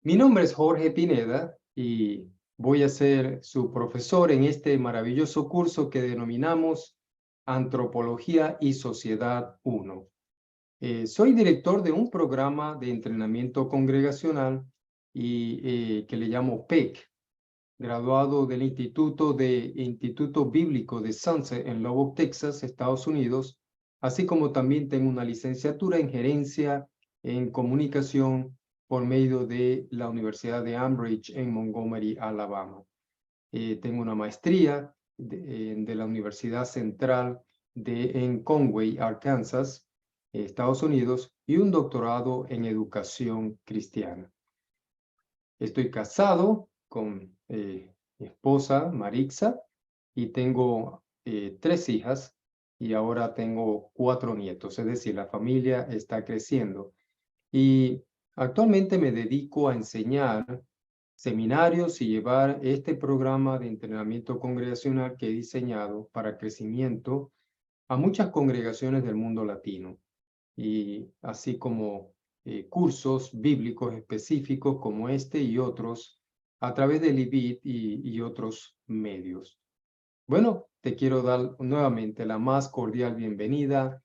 Mi nombre es Jorge Pineda y voy a ser su profesor en este maravilloso curso que denominamos Antropología y Sociedad 1. Soy director de un programa de entrenamiento congregacional que le llamo PEC, graduado del Instituto Bíblico de Sunset en Lubbock, Texas, Estados Unidos, así como también tengo una licenciatura en gerencia en comunicación por medio de la Universidad de Ambridge en Montgomery, Alabama. Tengo una maestría de la Universidad Central en Conway, Arkansas, Estados Unidos, y un doctorado en educación cristiana. Estoy casado con mi esposa, Marixa, y tengo 3 hijas y ahora tengo 4 nietos, es decir, la familia está creciendo. Y actualmente me dedico a enseñar seminarios y llevar este programa de entrenamiento congregacional que he diseñado para crecimiento a muchas congregaciones del mundo latino, y así como cursos bíblicos específicos como este y otros a través del IBIT y otros medios. Bueno, te quiero dar nuevamente la más cordial bienvenida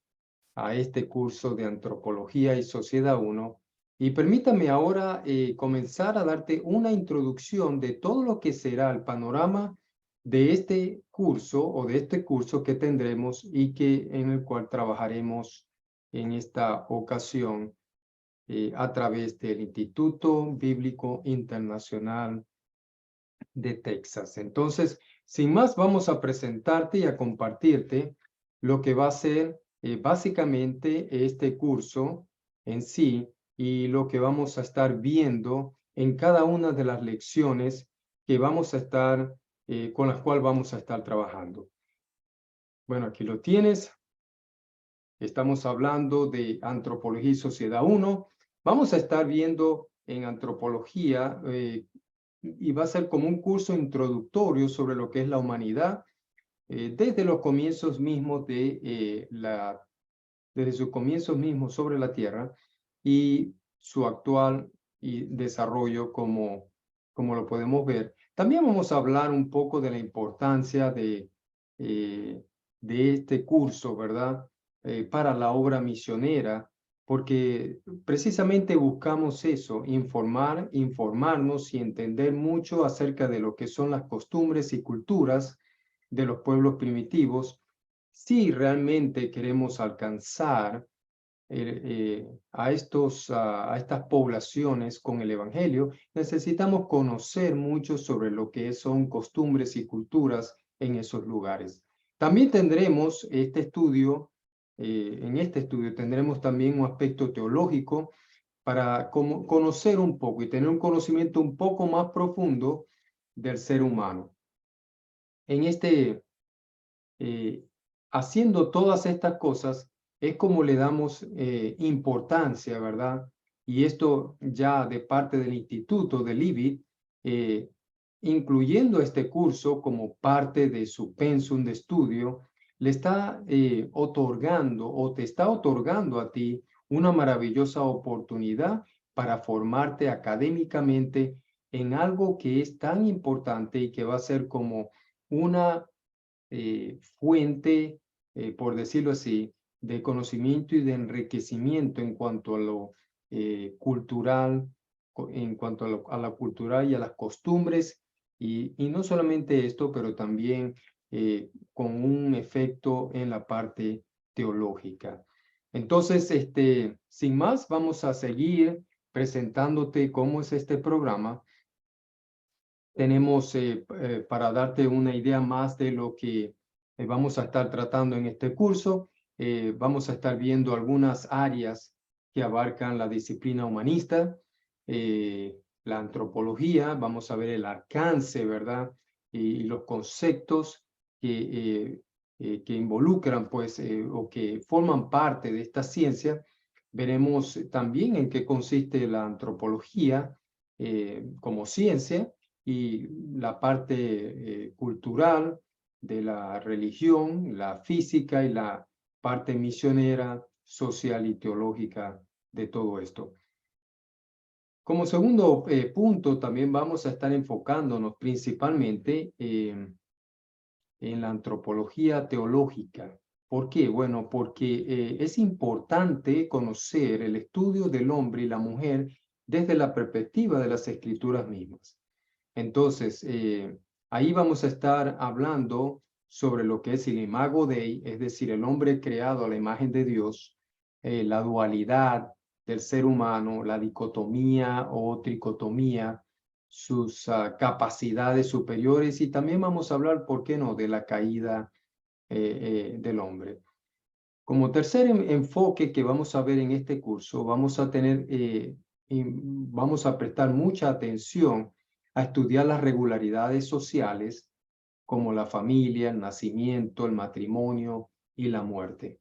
a este curso de Antropología y Sociedad 1. Y permítame ahora comenzar a darte una introducción de todo lo que será el panorama de este curso que tendremos y en el cual trabajaremos en esta ocasión a través del Instituto Bíblico Internacional de Texas. Entonces, sin más, vamos a presentarte y a compartirte lo que va a ser básicamente este curso en sí y lo que vamos a estar viendo en cada una de las lecciones que vamos a estar, con las cuales vamos a estar trabajando. Bueno, aquí lo tienes. Estamos hablando de Antropología y Sociedad 1. Vamos a estar viendo en Antropología y va a ser como un curso introductorio sobre lo que es la humanidad desde los comienzos mismos desde sus comienzos mismos sobre la Tierra y su actual desarrollo como lo podemos ver. También vamos a hablar un poco de la importancia de este curso, ¿verdad? Para la obra misionera, porque precisamente buscamos eso, informarnos y entender mucho acerca de lo que son las costumbres y culturas de los pueblos primitivos, si realmente queremos alcanzar a estas poblaciones con el Evangelio. Necesitamos conocer mucho sobre lo que son costumbres y culturas en esos lugares. También tendremos en este estudio tendremos también un aspecto teológico para conocer un poco y tener un conocimiento un poco más profundo del ser humano. Eh, haciendo todas estas cosas es como le damos importancia, ¿verdad? Y esto ya de parte del Instituto del IBIT, incluyendo este curso como parte de su pensum de estudio, le está otorgando o te está otorgando a ti una maravillosa oportunidad para formarte académicamente en algo que es tan importante y que va a ser como una fuente, por decirlo así, de conocimiento y de enriquecimiento en cuanto a lo cultural, en cuanto a la cultural y a las costumbres, y no solamente esto, pero también con un efecto en la parte teológica. Entonces, sin más, vamos a seguir presentándote cómo es este programa. Tenemos, para darte una idea más de lo que vamos a estar tratando en este curso, vamos a estar viendo algunas áreas que abarcan la disciplina humanista, la antropología, vamos a ver el alcance, ¿verdad? Y los conceptos que involucran, pues, o que forman parte de esta ciencia. Veremos también en qué consiste la antropología como ciencia, y la parte cultural de la religión, la física y la parte misionera, social y teológica de todo esto. Como segundo punto, también vamos a estar enfocándonos principalmente en la antropología teológica. ¿Por qué? Bueno, porque es importante conocer el estudio del hombre y la mujer desde la perspectiva de las escrituras mismas. Entonces, ahí vamos a estar hablando sobre lo que es el imago Dei, es decir, el hombre creado a la imagen de Dios, la dualidad del ser humano, la dicotomía o tricotomía, sus capacidades superiores, y también vamos a hablar, ¿por qué no?, de la caída del hombre. Como tercer enfoque que vamos a ver en este curso, vamos a tener, vamos a prestar mucha atención a estudiar las regularidades sociales como la familia, el nacimiento, el matrimonio y la muerte.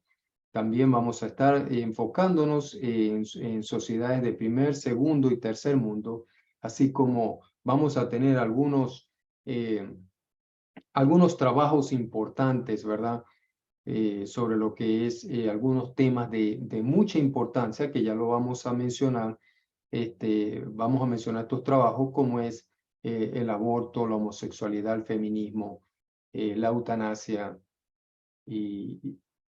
También vamos a estar enfocándonos en sociedades de primer, segundo y tercer mundo, así como vamos a tener algunos trabajos importantes, ¿verdad? Sobre lo que es algunos temas de mucha importancia, que ya lo vamos a mencionar. Vamos a mencionar estos trabajos como es el aborto, la homosexualidad, el feminismo, la eutanasia,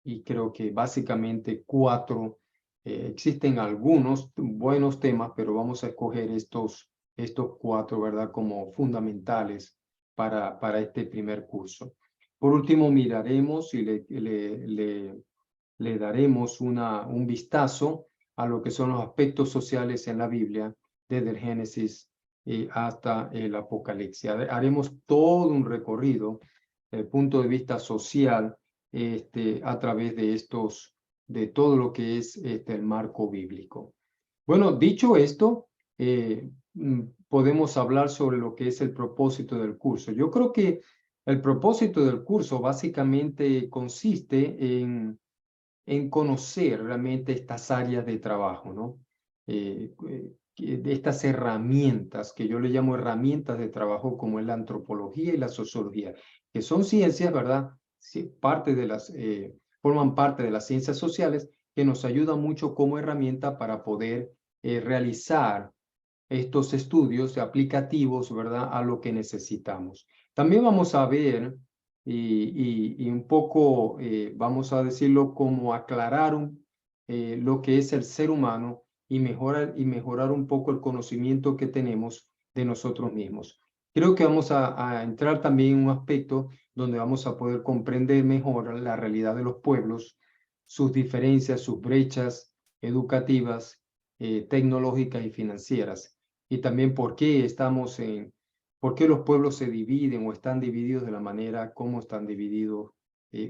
y creo que básicamente 4. Existen algunos buenos temas, pero vamos a escoger estos 4, ¿verdad?, como fundamentales para este primer curso. Por último, miraremos y le daremos un vistazo a lo que son los aspectos sociales en la Biblia, desde el Génesis hasta el Apocalipsis. Haremos todo un recorrido desde el punto de vista social a través de todo lo que es el marco bíblico. Bueno, dicho esto, podemos hablar sobre lo que es el propósito del curso. Yo creo que el propósito del curso básicamente consiste en conocer realmente estas áreas de trabajo, ¿no? De estas herramientas, que yo le llamo herramientas de trabajo, como es la antropología y la sociología, que son ciencias, ¿verdad? Sí, forman parte de las ciencias sociales, que nos ayudan mucho como herramienta para poder realizar estos estudios aplicativos, ¿verdad?, a lo que necesitamos. También vamos a ver y un poco, vamos a decirlo, como aclarar lo que es el ser humano y mejorar un poco el conocimiento que tenemos de nosotros mismos. Creo que vamos a entrar también en un aspecto donde vamos a poder comprender mejor la realidad de los pueblos, sus diferencias, sus brechas educativas, tecnológicas y financieras. Y también por qué los pueblos se dividen o están divididos de la manera como están divididos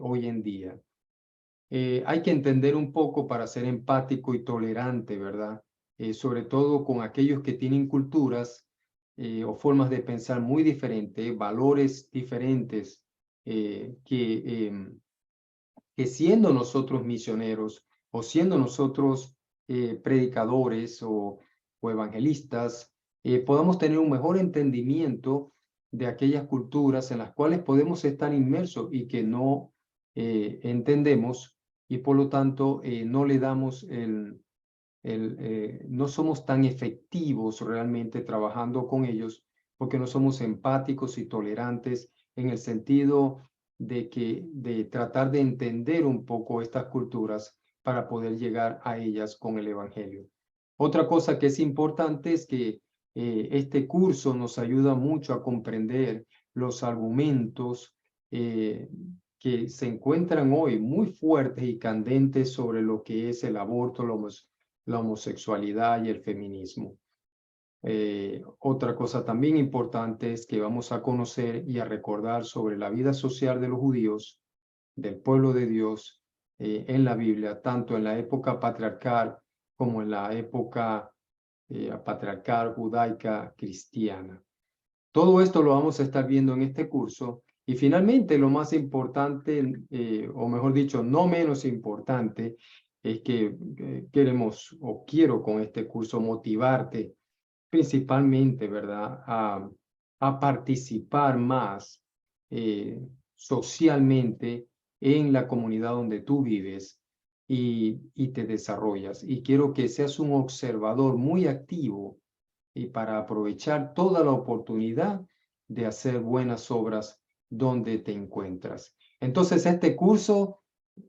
hoy en día. Hay que entender un poco para ser empático y tolerante, ¿verdad? Sobre todo con aquellos que tienen culturas o formas de pensar muy diferentes, valores diferentes, que siendo nosotros misioneros o siendo nosotros predicadores o evangelistas, podamos tener un mejor entendimiento de aquellas culturas en las cuales podemos estar inmersos y que no entendemos, y por lo tanto no le damos no somos tan efectivos realmente trabajando con ellos, porque no somos empáticos y tolerantes en el sentido de tratar de entender un poco estas culturas para poder llegar a ellas con el Evangelio. Otra cosa que es importante es que este curso nos ayuda mucho a comprender los argumentos que se encuentran hoy muy fuertes y candentes sobre lo que es el aborto, la homosexualidad y el feminismo. Otra cosa también importante es que vamos a conocer y a recordar sobre la vida social de los judíos, del pueblo de Dios, en la Biblia, tanto en la época patriarcal como en la época patriarcal, judaica, cristiana. Todo esto lo vamos a estar viendo en este curso. Y finalmente, lo más importante, o mejor dicho, no menos importante, es que queremos o quiero con este curso motivarte principalmente, ¿verdad?, a participar más socialmente en la comunidad donde tú vives y te desarrollas. Y quiero que seas un observador muy activo y para aprovechar toda la oportunidad de hacer buenas obras donde te encuentras. Entonces, este curso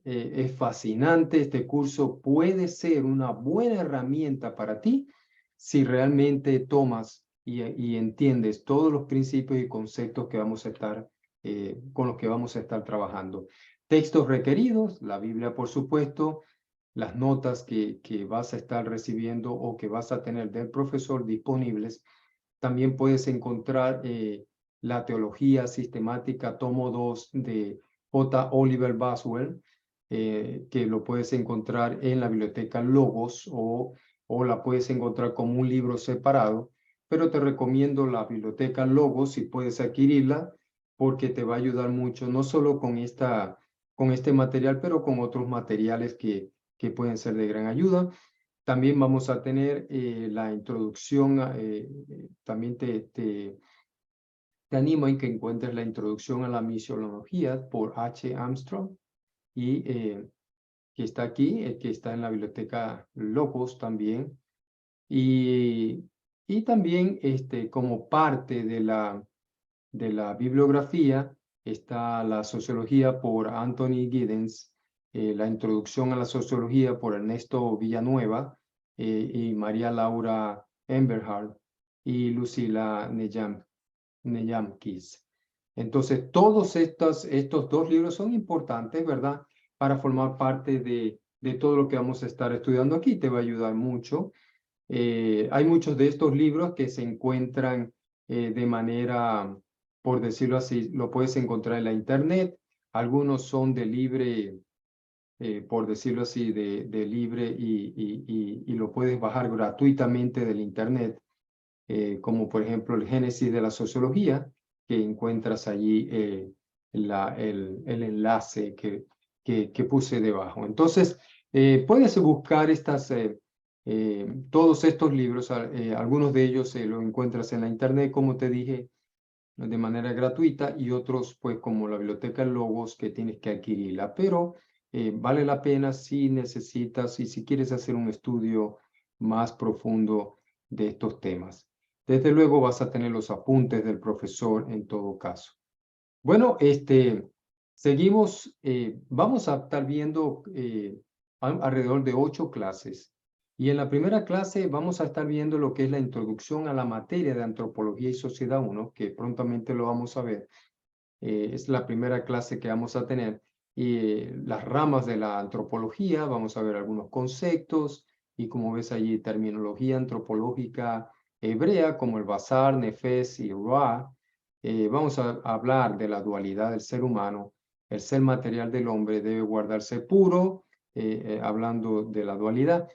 es fascinante. Este curso puede ser una buena herramienta para ti si realmente tomas y entiendes todos los principios y conceptos que vamos a estar, con los que vamos a estar trabajando. Textos requeridos, la Biblia, por supuesto, las notas que vas a estar recibiendo o que vas a tener del profesor disponibles. También puedes encontrar la teología sistemática, tomo 2 de J. Oliver Boswell, que lo puedes encontrar en la biblioteca Logos o la puedes encontrar como un libro separado, pero te recomiendo la biblioteca Logos si puedes adquirirla, porque te va a ayudar mucho, no solo con este material, pero con otros materiales que pueden ser de gran ayuda. También vamos a tener la introducción, también te animo a que encuentres la introducción a la misionología por H. Armstrong, y que está aquí, que está en la biblioteca Logos también. Y también como parte de la bibliografía está la sociología por Anthony Giddens, la introducción a la sociología por Ernesto Villanueva y María Laura Emberhard y Lucila Neyamkis. Entonces, todos estos 2 libros son importantes, ¿verdad? Para formar parte de todo lo que vamos a estar estudiando aquí. Te va a ayudar mucho. Hay muchos de estos libros que se encuentran de manera, por decirlo así, lo puedes encontrar en la internet. Algunos son de libre, por decirlo así, de libre y lo puedes bajar gratuitamente del internet, como por ejemplo el Génesis de la Sociología, que encuentras allí el enlace que puse debajo. Entonces, puedes buscar todos estos libros, algunos de ellos los encuentras en la internet, como te dije, de manera gratuita, y otros, pues, como la biblioteca Logos, que tienes que adquirirla. Pero vale la pena si necesitas y si quieres hacer un estudio más profundo de estos temas. Desde luego vas a tener los apuntes del profesor en todo caso. Bueno, seguimos, vamos a estar viendo alrededor de 8 clases. Y en la primera clase vamos a estar viendo lo que es la introducción a la materia de Antropología y Sociedad 1, que prontamente lo vamos a ver. Es la primera clase que vamos a tener. Y las ramas de la antropología, vamos a ver algunos conceptos y, como ves allí, terminología antropológica hebrea como el Bazar, Nefes y Ra. Vamos a hablar de la dualidad del ser humano. El ser material del hombre debe guardarse puro, hablando de la dualidad,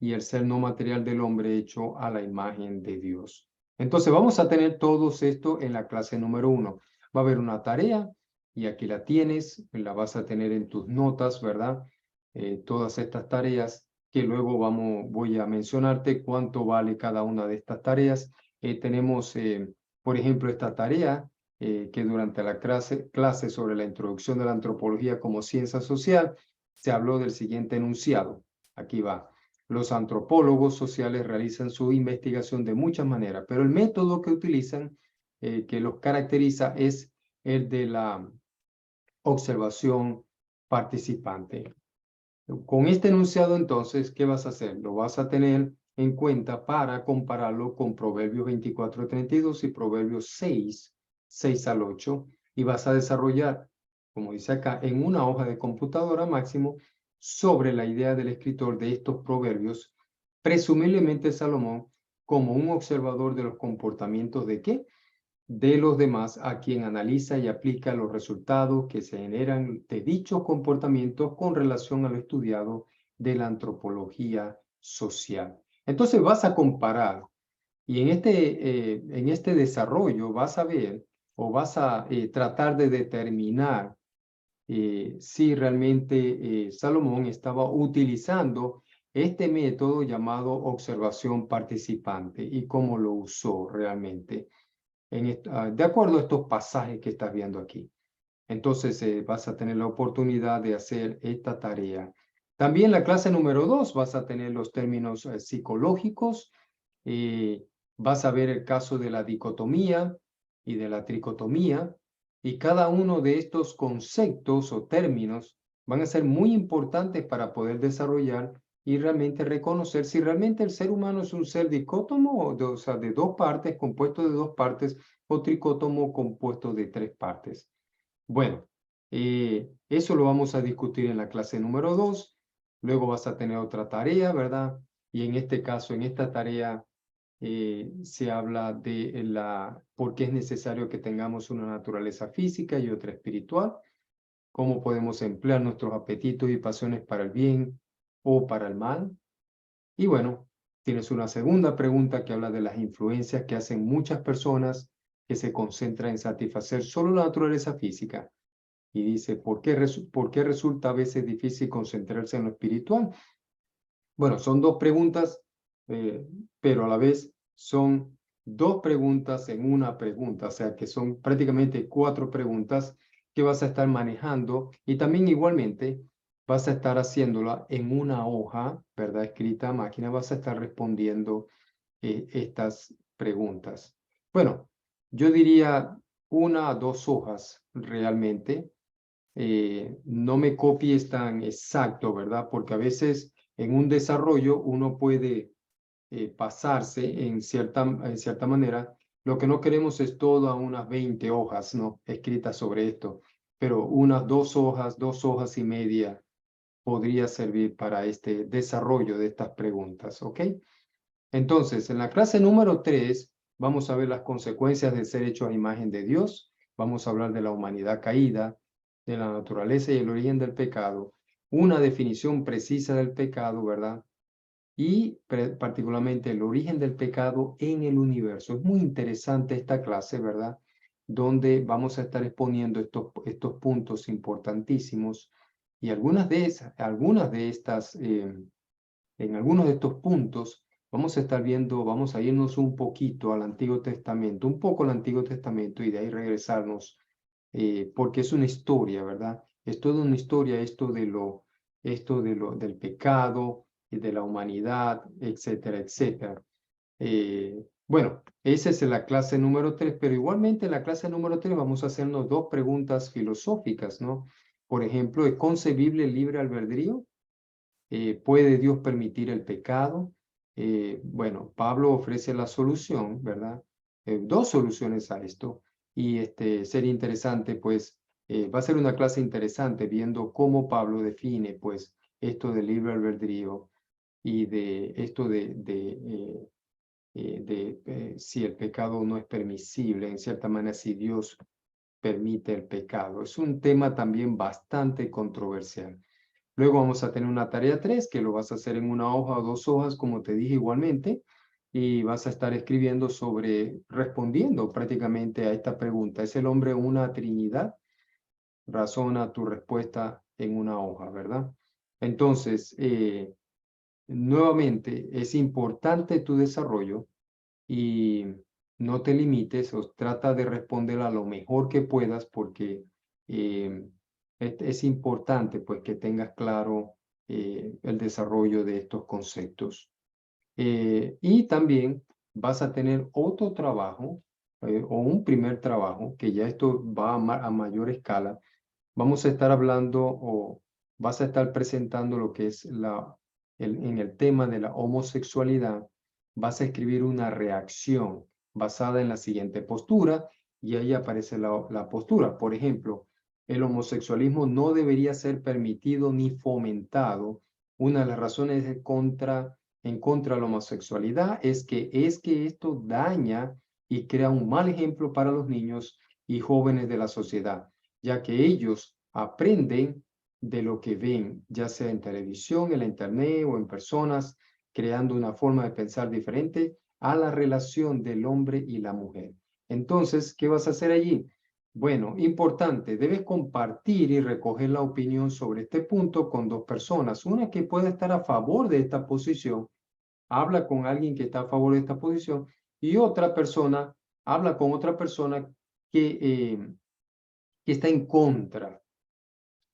y el ser no material del hombre hecho a la imagen de Dios. Entonces vamos a tener todo esto en la clase número 1. Va a haber una tarea y aquí la tienes, la vas a tener en tus notas, ¿verdad? Todas estas tareas que luego voy a mencionarte cuánto vale cada una de estas tareas. Tenemos, por ejemplo, esta tarea que durante la clase sobre la introducción de la antropología como ciencia social se habló del siguiente enunciado. Aquí va. Los antropólogos sociales realizan su investigación de muchas maneras, pero el método que utilizan, que los caracteriza, es el de la observación participante. Con este enunciado, entonces, ¿qué vas a hacer? Lo vas a tener en cuenta para compararlo con Proverbios 24:32 y Proverbios 6 al 8, y vas a desarrollar, como dice acá, en una hoja de computadora máximo, sobre la idea del escritor de estos proverbios, presumiblemente Salomón, como un observador de los comportamientos de ¿qué? De los demás, a quien analiza y aplica los resultados que se generan de dichos comportamientos con relación a lo estudiado de la antropología social. Entonces vas a comparar, y en este desarrollo vas a ver o vas a tratar de determinar si realmente Salomón estaba utilizando este método llamado observación participante y cómo lo usó realmente de acuerdo a estos pasajes que estás viendo aquí. Entonces vas a tener la oportunidad de hacer esta tarea. También la clase número 2 vas a tener los términos psicológicos. vas a ver el caso de la dicotomía y de la tricotomía, y cada uno de estos conceptos o términos van a ser muy importantes para poder desarrollar y realmente reconocer si realmente el ser humano es un ser dicótomo, o sea, de dos partes, compuesto de dos partes, o tricótomo compuesto de tres partes. Bueno, eso lo vamos a discutir en la clase número 2. Luego vas a tener otra tarea, ¿verdad? Y en este caso, en esta tarea, se habla de por qué es necesario que tengamos una naturaleza física y otra espiritual, cómo podemos emplear nuestros apetitos y pasiones para el bien o para el mal. Y bueno, tienes una segunda pregunta que habla de las influencias que hacen muchas personas que se concentran en satisfacer solo la naturaleza física. Y dice, ¿por qué resulta a veces difícil concentrarse en lo espiritual? Bueno, son dos preguntas, pero a la vez son dos preguntas en una pregunta, o sea que son prácticamente 4 preguntas que vas a estar manejando, y también igualmente vas a estar haciéndola en una hoja, ¿verdad? Escrita a máquina, vas a estar respondiendo estas preguntas. Bueno, yo diría 1 a 2 hojas realmente. No me copies tan exacto, ¿verdad? Porque a veces en un desarrollo uno puede pasarse en cierta manera. Lo que no queremos es todas unas 20 hojas, ¿no? Escritas sobre esto, pero unas 2 hojas y media podría servir para este desarrollo de estas preguntas, ¿ok? Entonces, en la clase número 3 vamos a ver las consecuencias de ser hechos a imagen de Dios. Vamos a hablar de la humanidad caída, de la naturaleza y el origen del pecado, una definición precisa del pecado, ¿verdad? Y particularmente el origen del pecado en el universo. Es muy interesante esta clase, ¿verdad? Donde vamos a estar exponiendo estos puntos importantísimos, y algunas de estas, en algunos de estos puntos vamos a estar viendo, vamos a irnos un poquito al Antiguo Testamento, un poco al Antiguo Testamento, y de ahí regresarnos, porque es una historia, ¿verdad? Es toda una historia del pecado y de la humanidad, etcétera, etcétera. Bueno, esa es la clase número 3, pero igualmente en la clase número 3 vamos a hacernos 2 preguntas filosóficas, ¿no? Por ejemplo, ¿es concebible el libre albedrío? ¿Puede Dios permitir el pecado? Bueno, Pablo ofrece la solución, ¿verdad? 2 soluciones a esto, y sería interesante, pues, va a ser una clase interesante viendo cómo Pablo define, pues, esto del libre albedrío y de esto de si el pecado no es permisible, en cierta manera, si Dios permite el pecado. Es un tema también bastante controversial. Luego vamos a tener una tarea 3, que lo vas a hacer en 1 hoja o 2 hojas, como te dije igualmente, y vas a estar escribiendo respondiendo prácticamente a esta pregunta. ¿Es el hombre una trinidad? Razona tu respuesta en 1 hoja, ¿verdad? Entonces, nuevamente, es importante tu desarrollo, y no te limites, o trata de responder a lo mejor que puedas, porque es importante, pues, que tengas claro el desarrollo de estos conceptos. Y también vas a tener otro trabajo, o un primer trabajo, que ya esto va a mayor escala. Vamos a estar hablando, o vas a estar presentando lo que es en el tema de la homosexualidad. Vas a escribir una reacción basada en la siguiente postura, y ahí aparece la postura. Por ejemplo, el homosexualismo no debería ser permitido ni fomentado. Una de las razones en contra de la homosexualidad es que esto daña y crea un mal ejemplo para los niños y jóvenes de la sociedad, ya que ellos aprenden de lo que ven, ya sea en televisión, en la internet o en personas, creando una forma de pensar diferente a la relación del hombre y la mujer. Entonces, ¿qué vas a hacer allí? Bueno, importante, debes compartir y recoger la opinión sobre este punto con 2 personas. Una que pueda estar a favor de esta posición, habla con alguien que está a favor de esta posición, y otra persona habla con otra persona que está en contra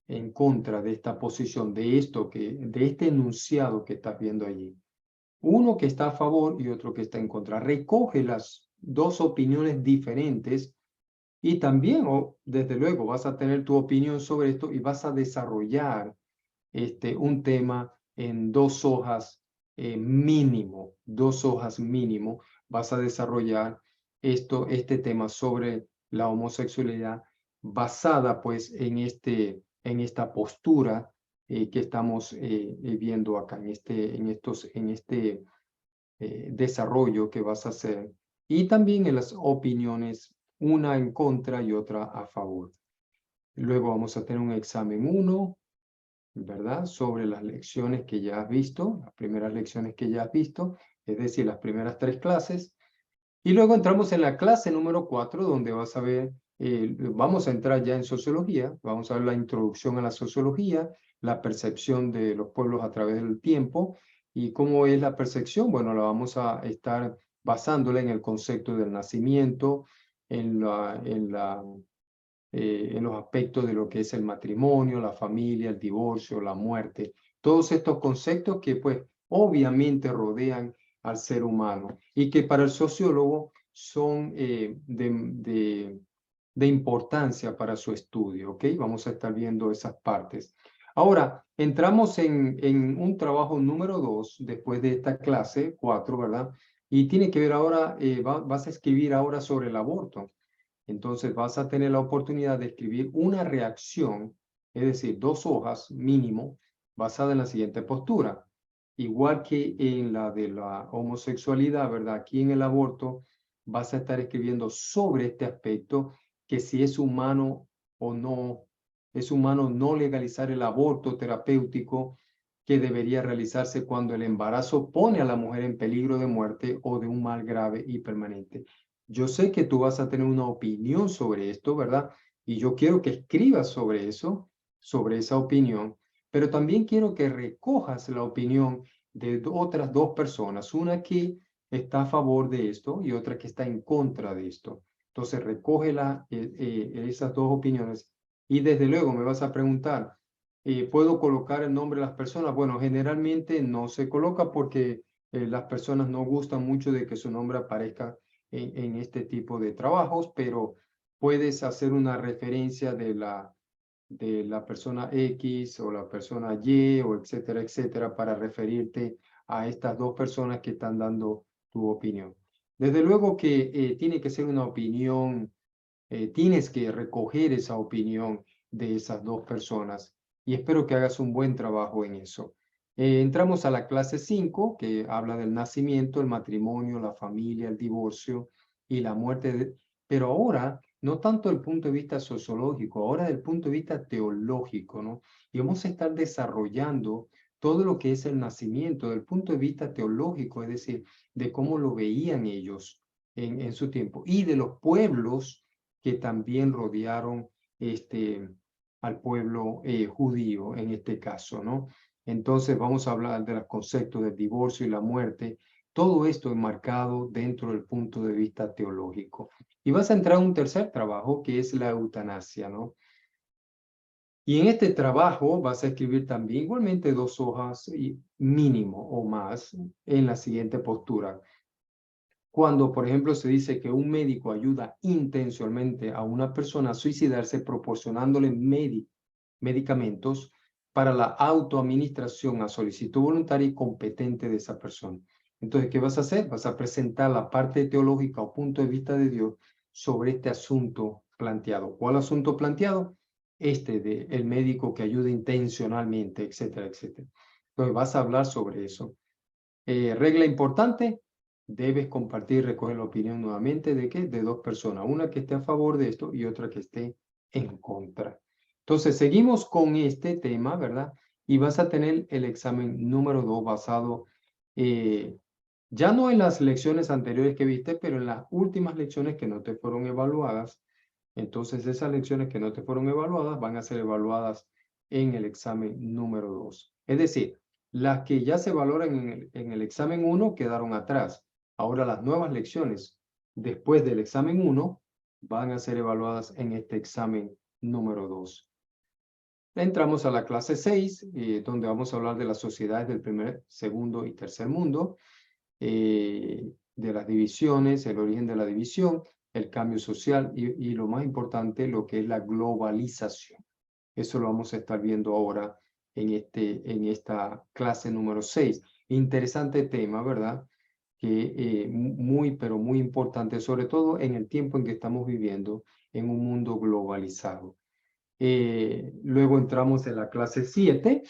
de esta posición, de este enunciado que estás viendo allí. uno que está a favor y otro que está en contra. Recoge las dos opiniones diferentes y también, desde luego, vas a tener tu opinión sobre esto y vas a desarrollar un tema en 2 hojas mínimo, 2 hojas mínimo. Vas a desarrollar este tema sobre la homosexualidad basada pues en esta postura que estamos viendo acá, en este desarrollo que vas a hacer, y también en las opiniones, una en contra y otra a favor. Luego vamos a tener un examen 1, ¿verdad? Sobre las lecciones que ya has visto, las primeras lecciones que ya has visto, es decir, las primeras 3 clases. Y luego entramos en la clase número 4, donde vas a ver, vamos a entrar ya en sociología, vamos a ver la introducción a la sociología, la percepción de los pueblos a través del tiempo. ¿Y cómo es la percepción? Bueno, la vamos a estar basándola en el concepto del nacimiento, en los aspectos de lo que es el matrimonio, la familia, el divorcio, la muerte. Todos estos conceptos que pues obviamente rodean al ser humano y que para el sociólogo son de importancia para su estudio, ¿ok? Vamos a estar viendo esas partes. Ahora, entramos en un trabajo número 2 después de esta clase 4, ¿verdad? Y tiene que ver ahora, vas a escribir ahora sobre el aborto. Entonces vas a tener la oportunidad de escribir una reacción, es decir, 2 hojas mínimo, basada en la siguiente postura. Igual que en la de la homosexualidad, ¿verdad? Aquí en el aborto vas a estar escribiendo sobre este aspecto, que si es humano o no, es humano no legalizar el aborto terapéutico que debería realizarse cuando el embarazo pone a la mujer en peligro de muerte o de un mal grave y permanente. Yo sé que tú vas a tener una opinión sobre esto, ¿verdad? Y yo quiero que escribas sobre eso, sobre esa opinión, pero también quiero que recojas la opinión de otras 2 personas, una que está a favor de esto y otra que está en contra de esto. Entonces, recógela, esas 2 opiniones, y desde luego me vas a preguntar, ¿puedo colocar el nombre de las personas? Bueno, generalmente no se coloca porque las personas no gustan mucho de que su nombre aparezca en este tipo de trabajos, pero puedes hacer una referencia de la persona X o la persona Y o etcétera, etcétera, para referirte a estas 2 personas que están dando tu opinión. Desde luego que tiene que ser una opinión, tienes que recoger esa opinión de esas 2 personas y espero que hagas un buen trabajo en eso. Entramos a la clase 5, que habla del nacimiento, el matrimonio, la familia, el divorcio y la muerte. Pero ahora, no tanto del punto de vista sociológico, ahora del punto de vista teológico, ¿no? Y vamos a estar desarrollando todo lo que es el nacimiento del punto de vista teológico, es decir, de cómo lo veían ellos en su tiempo y de los pueblos que también rodearon al pueblo judío en este caso, ¿no? Entonces vamos a hablar de los conceptos del divorcio y la muerte, todo esto enmarcado dentro del punto de vista teológico. Y vas a entrar a un tercer trabajo que es la eutanasia, ¿no? Y en este trabajo vas a escribir también igualmente 2 hojas y mínimo o más en la siguiente postura. Cuando, por ejemplo, se dice que un médico ayuda intencionalmente a una persona a suicidarse proporcionándole medicamentos para la autoadministración a solicitud voluntaria y competente de esa persona. Entonces, ¿qué vas a hacer? Vas a presentar la parte teológica o punto de vista de Dios sobre este asunto planteado. ¿Cuál asunto planteado? De el médico que ayuda intencionalmente, etcétera, etcétera. Entonces, vas a hablar sobre eso. Regla importante, debes compartir y recoger la opinión nuevamente de qué, de 2 personas, una que esté a favor de esto y otra que esté en contra. Entonces, seguimos con este tema, ¿verdad? Y vas a tener el examen número 2 basado, ya no en las lecciones anteriores que viste, pero en las últimas lecciones que no te fueron evaluadas. Entonces, esas lecciones que no te fueron evaluadas van a ser evaluadas en el examen número 2. Es decir, las que ya se valoran en el examen 1 quedaron atrás. Ahora las nuevas lecciones después del examen 1 van a ser evaluadas en este examen número 2. Entramos a la clase 6, donde vamos a hablar de las sociedades del primer, segundo y tercer mundo, de las divisiones, el origen de la división, el cambio social y lo más importante, lo que es la globalización. Eso lo vamos a estar viendo ahora en esta clase número 6. Interesante tema, ¿verdad? Que muy, pero muy importante, sobre todo en el tiempo en que estamos viviendo en un mundo globalizado. Luego entramos en la clase 7.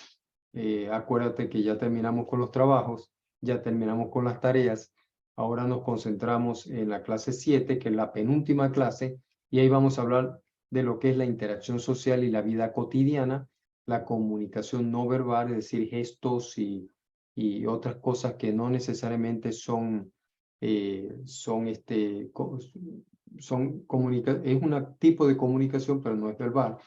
Acuérdate que ya terminamos con los trabajos, ya terminamos con las tareas. Ahora nos concentramos en la clase 7, que es la penúltima clase, y ahí vamos a hablar de lo que es la interacción social y la vida cotidiana, la comunicación no verbal, es decir, gestos y otras cosas que no necesariamente son, es un tipo de comunicación, pero no es verbal.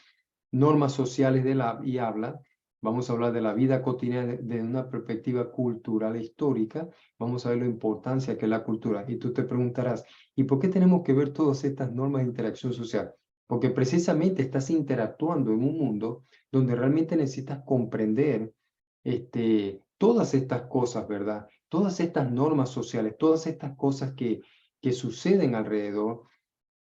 Normas sociales y habla. Vamos a hablar de la vida cotidiana desde una perspectiva cultural e histórica. Vamos a ver la importancia que es la cultura. Y tú te preguntarás, ¿y por qué tenemos que ver todas estas normas de interacción social? Porque precisamente estás interactuando en un mundo donde realmente necesitas comprender todas estas cosas, ¿verdad? Todas estas normas sociales, todas estas cosas que suceden alrededor.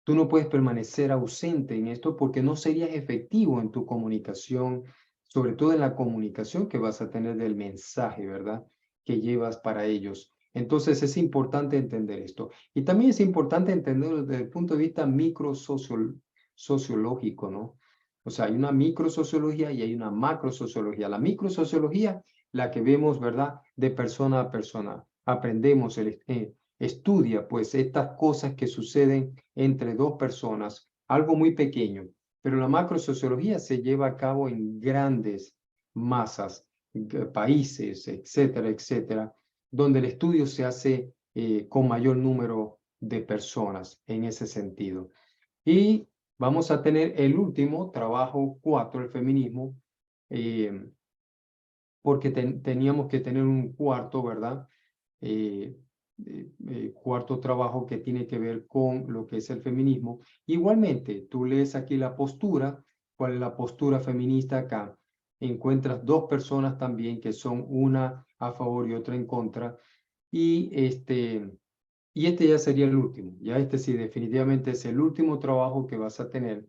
Tú no puedes permanecer ausente en esto porque no serías efectivo en tu comunicación, sobre todo en la comunicación que vas a tener del mensaje, ¿verdad? Que llevas para ellos. Entonces es importante entender esto. Y también es importante entenderlo desde el punto de vista sociológico, ¿no? O sea, hay una microsociología y hay una macrosociología. La microsociología, la que vemos, ¿verdad? De persona a persona. Aprendemos estudia pues estas cosas que suceden entre dos personas, algo muy pequeño, pero la macrosociología se lleva a cabo en grandes masas, países, etcétera, etcétera, donde el estudio se hace con mayor número de personas en ese sentido. Y vamos a tener el último, trabajo 4, el feminismo, eh, porque teníamos que tener un cuarto, ¿verdad? Cuarto trabajo que tiene que ver con lo que es el feminismo. Igualmente, tú lees aquí la postura, cuál es la postura feminista acá. Encuentras dos personas también que son una a favor y otra en contra. Y este ya sería el último. Ya este sí, definitivamente es el último trabajo que vas a tener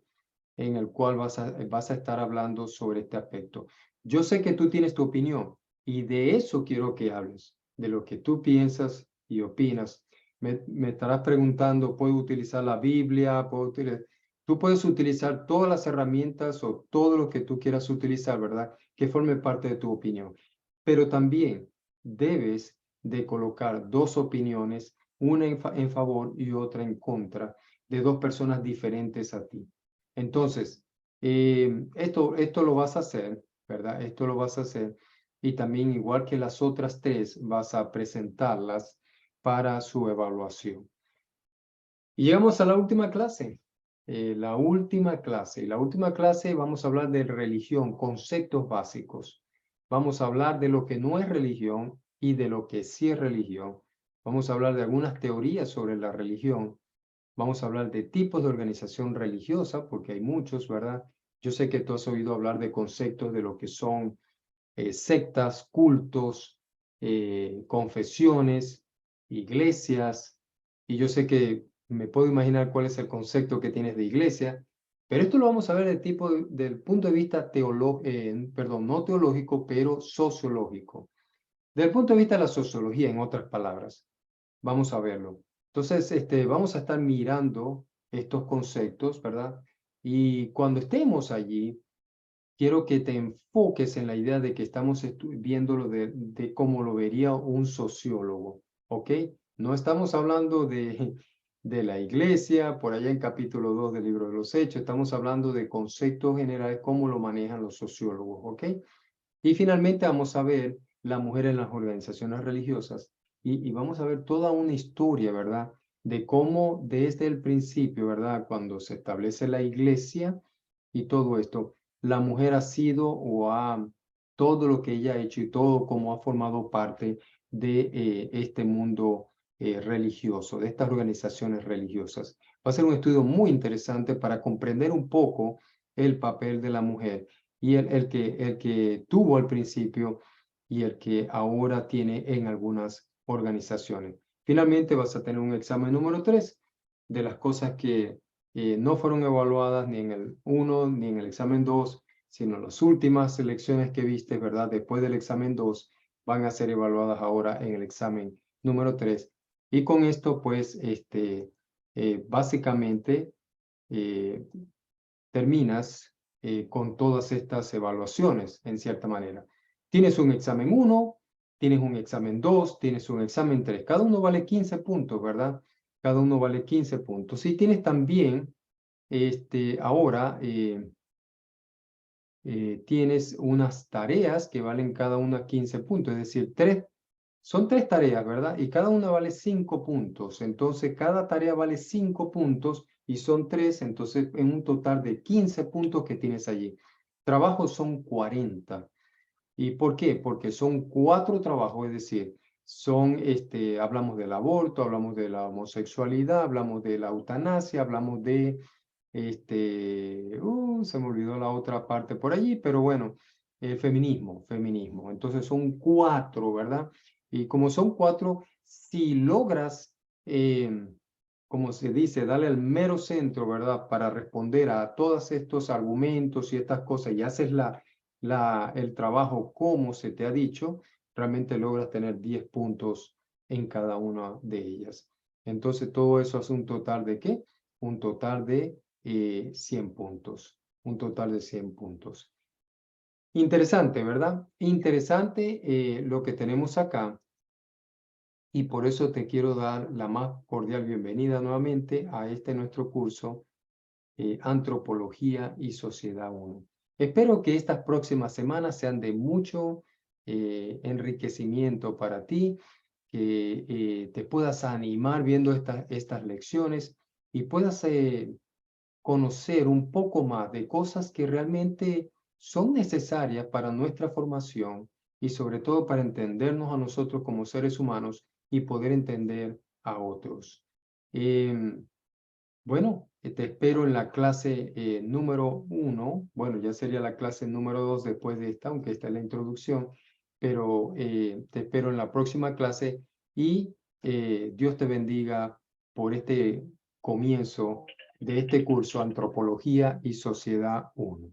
en el cual vas a estar hablando sobre este aspecto. Yo sé que tú tienes tu opinión y de eso quiero que hables, de lo que tú piensas y opinas. Me estarás preguntando, ¿puedo utilizar la Biblia? Tú puedes utilizar todas las herramientas o todo lo que tú quieras utilizar, ¿verdad? Que forme parte de tu opinión. Pero también debes de colocar dos opiniones, una en favor y otra en contra, de dos personas diferentes a ti. Entonces, esto lo vas a hacer, ¿verdad? Esto lo vas a hacer y también igual que las otras tres vas a presentarlas para su evaluación. Y llegamos a la última clase. La última clase. Y la última clase vamos a hablar de religión, conceptos básicos. Vamos a hablar de lo que no es religión y de lo que sí es religión. Vamos a hablar de algunas teorías sobre la religión. Vamos a hablar de tipos de organización religiosa, porque hay muchos, ¿verdad? Yo sé que tú has oído hablar de conceptos de lo que son sectas, cultos, confesiones, iglesias, y yo sé que me puedo imaginar cuál es el concepto que tienes de iglesia, pero esto lo vamos a ver del punto de vista no teológico, pero sociológico. Del punto de vista de la sociología, en otras palabras. Vamos a verlo. Entonces, vamos a estar mirando estos conceptos, ¿verdad? Y cuando estemos allí, quiero que te enfoques en la idea de que estamos viéndolo de cómo lo vería un sociólogo, ¿ok? No estamos hablando de la iglesia, por allá en capítulo 2 del libro de los Hechos, estamos hablando de conceptos generales, cómo lo manejan los sociólogos, ¿ok? Y finalmente vamos a ver la mujer en las organizaciones religiosas y vamos a ver toda una historia, ¿verdad? De cómo desde el principio, ¿verdad? Cuando se establece la iglesia y todo esto, la mujer ha sido todo lo que ella ha hecho y todo como ha formado parte de este mundo religioso, de estas organizaciones religiosas. Va a ser un estudio muy interesante para comprender un poco el papel de la mujer. y el que tuvo al principio y el que ahora tiene en algunas organizaciones. Finalmente vas a tener un examen número 3 de las cosas que no fueron evaluadas ni en el 1 ni en el examen 2, sino las últimas selecciones que viste, ¿verdad? Después del examen 2 van a ser evaluadas ahora en el examen número 3. Y con esto, pues, básicamente terminas con todas estas evaluaciones, en cierta manera. Tienes un examen 1, tienes un examen 2, tienes un examen 3. Cada uno vale 15 puntos, ¿verdad? Cada uno vale 15 puntos. Y tienes también, ahora, tienes unas tareas que valen cada una 15 puntos, es decir, son 3 tareas, ¿verdad? Y cada una vale 5 puntos. Entonces, cada tarea vale 5 puntos y son 3, entonces en un total de 15 puntos que tienes allí. Trabajos son 40. ¿Y por qué? Porque son 4 trabajos, es decir, hablamos del aborto, hablamos de la homosexualidad, hablamos de la eutanasia, hablamos de se me olvidó la otra parte por allí, pero bueno, feminismo. Entonces son 4, ¿verdad? Y como son 4, si logras, como se dice, darle al mero centro, ¿verdad? Para responder a todos estos argumentos y estas cosas y haces el trabajo como se te ha dicho, realmente logras tener 10 puntos en cada una de ellas. Entonces todo eso hace un total de ¿qué? Un total de 100 puntos. Un total de 100 puntos. Interesante, ¿verdad? Interesante lo que tenemos acá. Y por eso te quiero dar la más cordial bienvenida nuevamente a nuestro curso Antropología y Sociedad 1. Espero que estas próximas semanas sean de mucho enriquecimiento para ti, que te puedas animar viendo estas lecciones y puedas conocer un poco más de cosas que realmente son necesarias para nuestra formación y sobre todo para entendernos a nosotros como seres humanos y poder entender a otros. Bueno, te espero en la clase número 1. Bueno, ya sería la clase número 2 después de esta, aunque esta es la introducción, pero te espero en la próxima clase y Dios te bendiga por este comienzo de este curso Antropología y Sociedad 1.